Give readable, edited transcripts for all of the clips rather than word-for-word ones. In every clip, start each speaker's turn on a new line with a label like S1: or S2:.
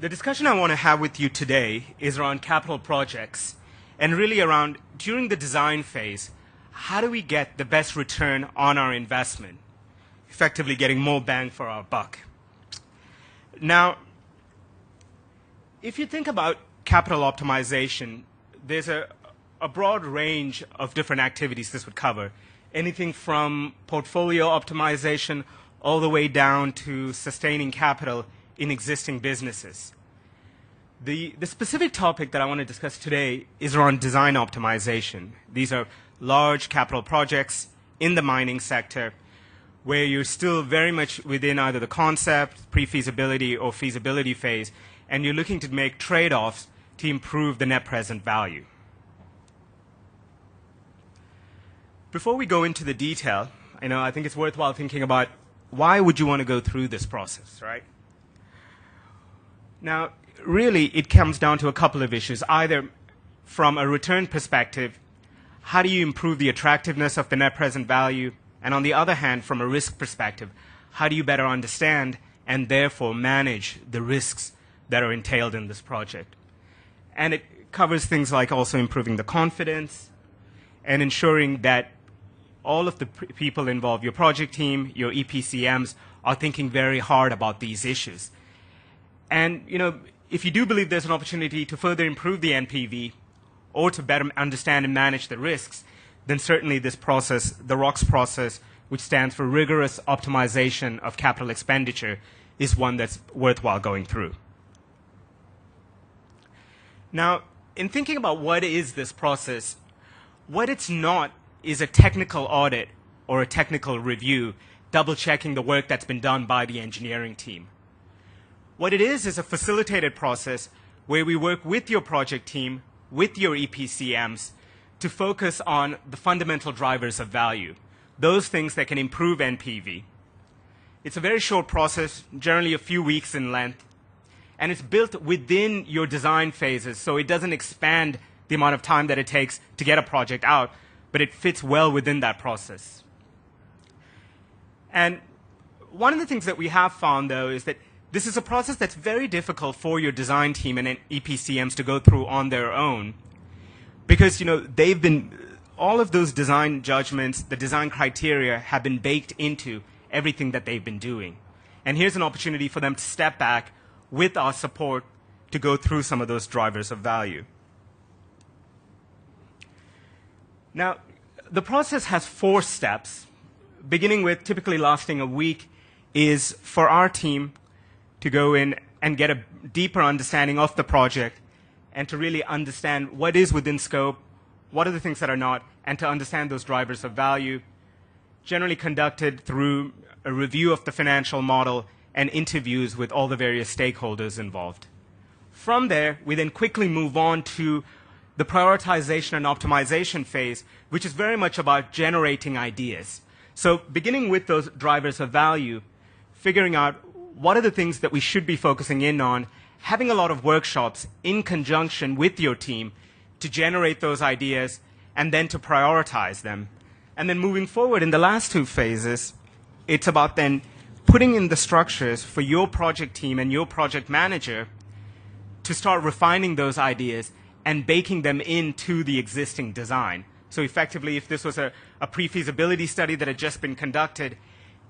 S1: The discussion I want to have with you today is around capital projects and really around, during the design phase, how do we get the best return on our investment, effectively getting more bang for our buck. Now, if you think about capital optimization, there's a broad range of different activities this would cover. Anything from portfolio optimization all the way down to sustaining capital in existing businesses. The specific topic that I want to discuss today is around design optimization. These are large capital projects in the mining sector where you're still very much within either the concept, pre-feasibility, or feasibility phase, and you're looking to make trade-offs to improve the net present value. Before we go into the detail, I think it's worthwhile thinking about why would you want to go through this process, right? Now, really, it comes down to a couple of issues. Either from a return perspective, how do you improve the attractiveness of the net present value? And on the other hand, from a risk perspective, how do you better understand and therefore manage the risks that are entailed in this project? And it covers things like also improving the confidence and ensuring that all of the people involved, your project team, your EPCMs, are thinking very hard about these issues. And, if you do believe there's an opportunity to further improve the NPV or to better understand and manage the risks, then certainly this process, the ROCS process, which stands for Rigorous Optimization of Capital Expenditure, is one that's worthwhile going through. Now, in thinking about what is this process, what it's not is a technical audit or a technical review, double-checking the work that's been done by the engineering team. What it is a facilitated process where we work with your project team, with your EPCMs, to focus on the fundamental drivers of value, those things that can improve NPV. It's a very short process, generally a few weeks in length, and it's built within your design phases, so it doesn't expand the amount of time that it takes to get a project out, but it fits well within that process. And one of the things that we have found, though, is that this is a process that's very difficult for your design team and EPCMs to go through on their own because, they've been, all of those design judgments, the design criteria have been baked into everything that they've been doing. And here's an opportunity for them to step back with our support to go through some of those drivers of value. Now, the process has 4 steps, beginning with typically lasting a week, is for our team to go in and get a deeper understanding of the project and to really understand what is within scope, what are the things that are not, and to understand those drivers of value, generally conducted through a review of the financial model and interviews with all the various stakeholders involved. From there, we then quickly move on to the prioritization and optimization phase, which is very much about generating ideas. So beginning with those drivers of value, figuring out what are the things that we should be focusing in on, having a lot of workshops in conjunction with your team to generate those ideas and then to prioritize them. And then moving forward in the last 2 phases, it's about then putting in the structures for your project team and your project manager to start refining those ideas and baking them into the existing design. So effectively, if this was a pre-feasibility study that had just been conducted,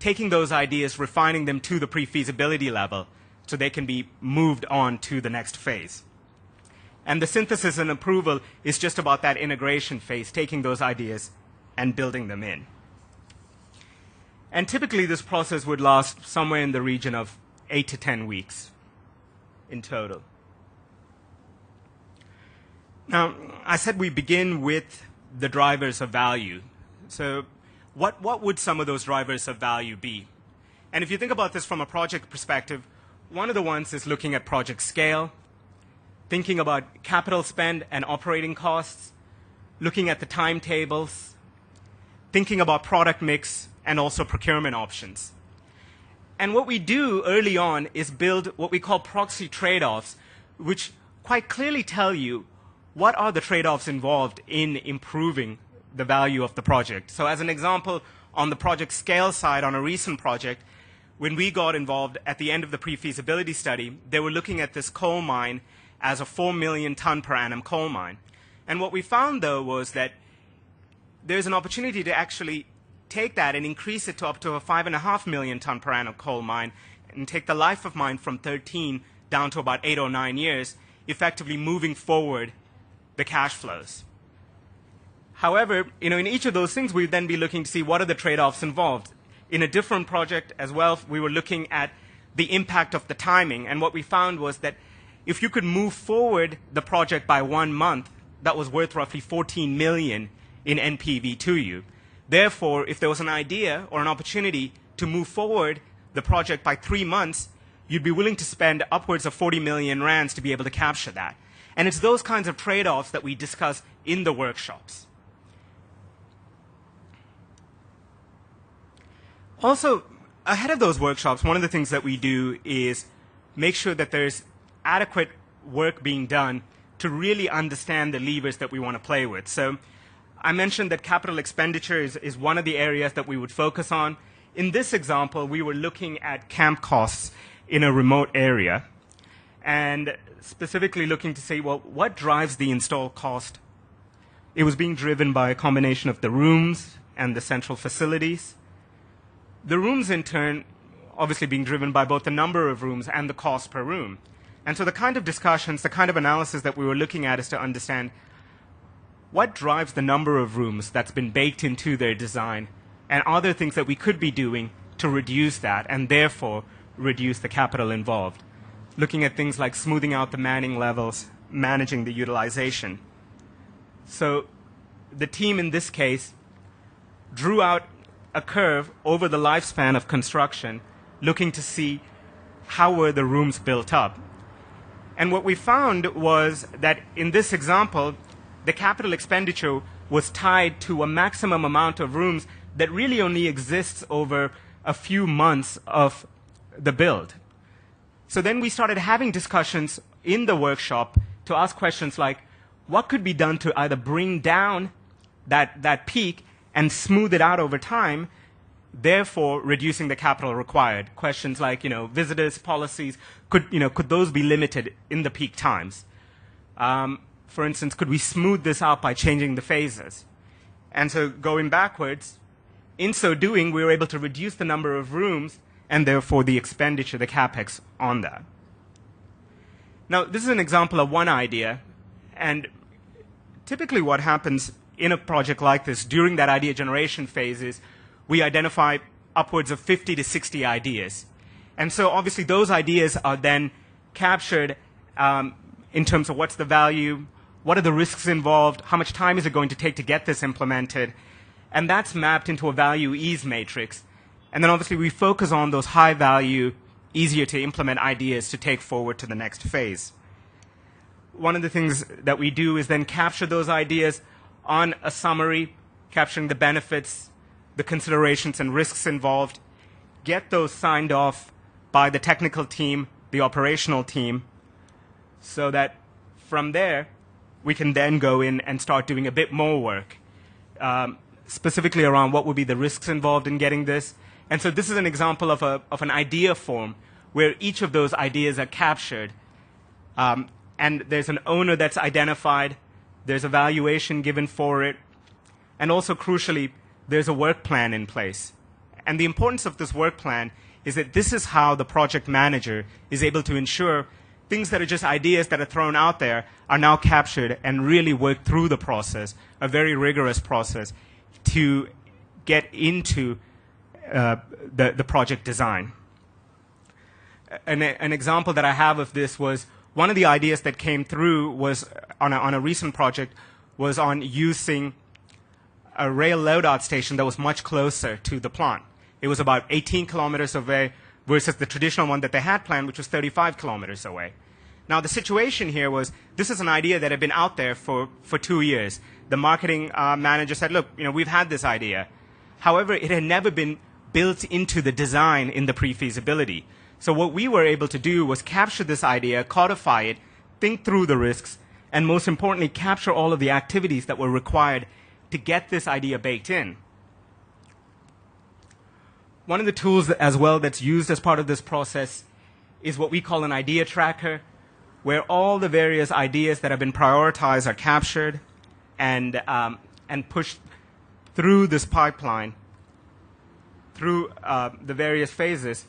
S1: taking those ideas, refining them to the pre-feasibility level so they can be moved on to the next phase. And the synthesis and approval is just about that integration phase, taking those ideas and building them in. And typically, this process would last somewhere in the region of 8 to 10 weeks in total. Now, I said we begin with the drivers of value. So what would some of those drivers of value be? And if you think about this from a project perspective, one of the ones is looking at project scale, thinking about capital spend and operating costs, looking at the timetables, thinking about product mix, and also procurement options. And what we do early on is build what we call proxy trade-offs, which quite clearly tell you what are the trade-offs involved in improving the value of the project. So as an example, on the project scale side, on a recent project, when we got involved at the end of the pre-feasibility study, they were looking at this coal mine as a 4 million ton per annum coal mine. And what we found, though, was that there's an opportunity to actually take that and increase it to up to a 5.5 million ton per annum coal mine and take the life of mine from 13 down to about 8 or 9 years, effectively moving forward the cash flows. However, in each of those things, we'd then be looking to see what are the trade-offs involved. In a different project as well, we were looking at the impact of the timing, and what we found was that if you could move forward the project by 1 month, that was worth roughly 14 million in NPV to you. Therefore, if there was an idea or an opportunity to move forward the project by 3 months, you'd be willing to spend upwards of 40 million rands to be able to capture that. And it's those kinds of trade-offs that we discuss in the workshops. Also, ahead of those workshops, one of the things that we do is make sure that there's adequate work being done to really understand the levers that we want to play with. So I mentioned that capital expenditure is one of the areas that we would focus on. In this example, we were looking at camp costs in a remote area and specifically looking to say, well, what drives the install cost? It was being driven by a combination of the rooms and the central facilities. The rooms, in turn, obviously being driven by both the number of rooms and the cost per room. And so the kind of discussions, the kind of analysis that we were looking at is to understand what drives the number of rooms that's been baked into their design, and are there things that we could be doing to reduce that and therefore reduce the capital involved. Looking at things like smoothing out the manning levels, managing the utilization. So the team in this case drew out a curve over the lifespan of construction, looking to see how were the rooms built up. And what we found was that in this example, the capital expenditure was tied to a maximum amount of rooms that really only exists over a few months of the build. So then we started having discussions in the workshop to ask questions like, what could be done to either bring down that peak and smooth it out over time, therefore reducing the capital required? Questions like, visitors, policies, could those be limited in the peak times? For instance, could we smooth this out by changing the phases? And so going backwards, in so doing, we were able to reduce the number of rooms and therefore the expenditure, the capex on that. Now, this is an example of one idea, and typically what happens in a project like this during that idea generation phase is we identify upwards of 50 to 60 ideas. And so obviously those ideas are then captured in terms of what's the value, what are the risks involved, how much time is it going to take to get this implemented, and that's mapped into a value ease matrix. And then obviously we focus on those high value, easier to implement ideas to take forward to the next phase. One of the things that we do is then capture those ideas on a summary, capturing the benefits, the considerations and risks involved, get those signed off by the technical team, the operational team, so that from there we can then go in and start doing a bit more work, specifically around what would be the risks involved in getting this. And so this is an example of an idea form where each of those ideas are captured. And there's an owner that's identified, there's a valuation given for it, and also crucially, there's a work plan in place. And the importance of this work plan is that this is how the project manager is able to ensure things that are just ideas that are thrown out there are now captured and really work through the process, a very rigorous process, to get into the project design. An example that I have of this was one of the ideas that came through was on a recent project was on using a rail loadout station that was much closer to the plant. It was about 18 kilometers away versus the traditional one that they had planned, which was 35 kilometers away. Now, the situation here was this is an idea that had been out there for 2 years. The marketing manager said, look, we've had this idea. However, it had never been built into the design in the pre-feasibility. So what we were able to do was capture this idea, codify it, think through the risks, and most importantly, capture all of the activities that were required to get this idea baked in. one of the tools as well that's used as part of this process is what we call an idea tracker, where all the various ideas that have been prioritized are captured and pushed through this pipeline, through the various phases,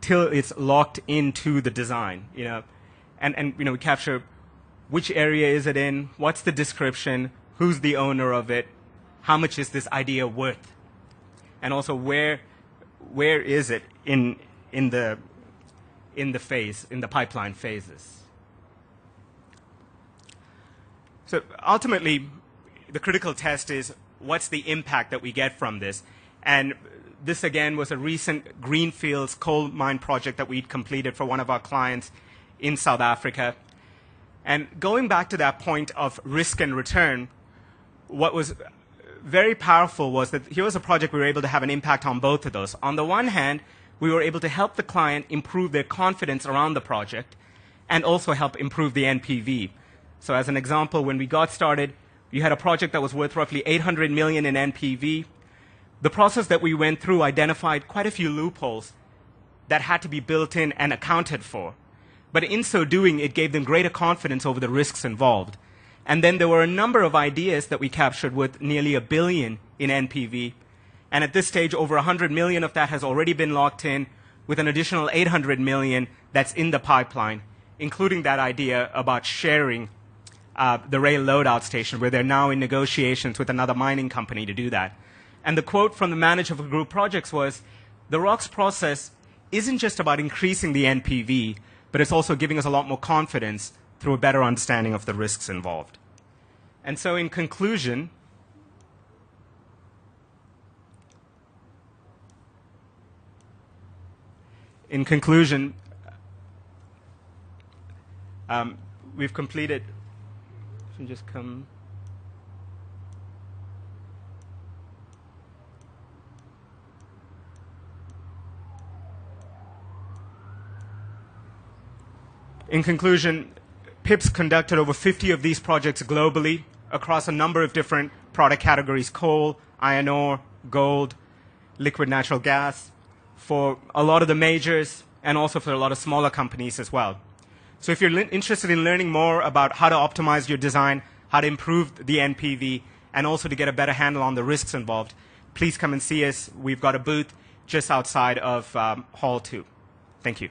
S1: till it's locked into the design. And we capture which area is it in, what's the description, who's the owner of it, how much is this idea worth, and also where is it in the pipeline phases. So ultimately, the critical test is what's the impact that we get from this. And this, again, was a recent greenfields coal mine project that we'd completed for one of our clients in South Africa. And going back to that point of risk and return, what was very powerful was that here was a project we were able to have an impact on both of those. On the one hand, we were able to help the client improve their confidence around the project and also help improve the NPV. So as an example, when we got started, we had a project that was worth roughly 800 million in NPV. The process that we went through identified quite a few loopholes that had to be built in and accounted for. But in so doing, it gave them greater confidence over the risks involved. And then there were a number of ideas that we captured with nearly 1 billion in NPV. And at this stage, over 100 million of that has already been locked in, with an additional 800 million that's in the pipeline, including that idea about sharing the rail loadout station, where they're now in negotiations with another mining company to do that. And the quote from the manager of group projects was, "The ROCS process isn't just about increasing the NPV, but it's also giving us a lot more confidence through a better understanding of the risks involved." And so in conclusion, we've completed, just come. In conclusion, PIP's conducted over 50 of these projects globally across a number of different product categories: coal, iron ore, gold, liquid natural gas, for a lot of the majors and also for a lot of smaller companies as well. So if you're interested in learning more about how to optimize your design, how to improve the NPV, and also to get a better handle on the risks involved, please come and see us. We've got a booth just outside of Hall 2. Thank you.